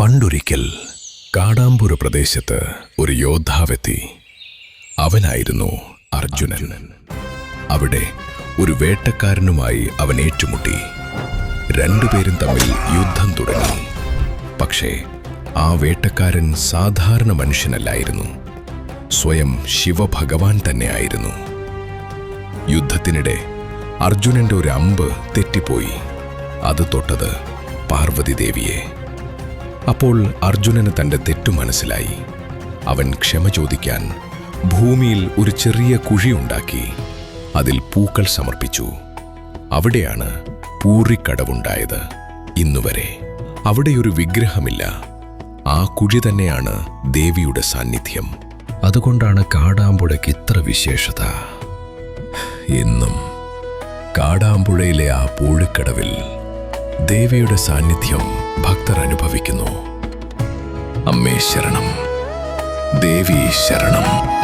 പണ്ടൊരിക്കൽ കാടാമ്പുര പ്രദേശത്ത് ഒരു യോദ്ധാവെത്തി. അവനായിരുന്നു അർജുനൻ. അവിടെ ഒരു വേട്ടക്കാരനുമായി അവൻ ഏറ്റുമുട്ടി. രണ്ടുപേരും തമ്മിൽ യുദ്ധം തുടങ്ങി. പക്ഷേ ആ വേട്ടക്കാരൻ സാധാരണ മനുഷ്യനല്ലായിരുന്നു, സ്വയം ശിവഭഗവാൻ തന്നെയായിരുന്നു. യുദ്ധത്തിനിടെ അർജുനന്റെ ഒരു അമ്പ് തെറ്റിപ്പോയി. അത് തൊട്ടത് പാർവതി ദേവിയെ. അപ്പോൾ അർജുനന് തന്റെ തെറ്റു മനസ്സിലായി. അവൻ ക്ഷമ ചോദിക്കാൻ ഭൂമിയിൽ ഒരു ചെറിയ കുഴിയുണ്ടാക്കി അതിൽ പൂക്കൾ സമർപ്പിച്ചു. അവിടെയാണ് പൂറിക്കടവുണ്ടായത്. ഇന്നുവരെ അവിടെയൊരു വിഗ്രഹമില്ല. ആ കുഴി തന്നെയാണ് ദേവിയുടെ സാന്നിധ്യം. അതുകൊണ്ടാണ് കാടാമ്പുഴയ്ക്ക് ഇത്ര വിശേഷത. ഇന്നും കാടാമ്പുഴയിലെ ആ പൂഴിക്കടവിൽ ദേവിയുടെ സാന്നിധ്യം ഭക്തർ അനുഭവിക്കുന്നു. അമ്മേ ശരണം, ദേവി ശരണം.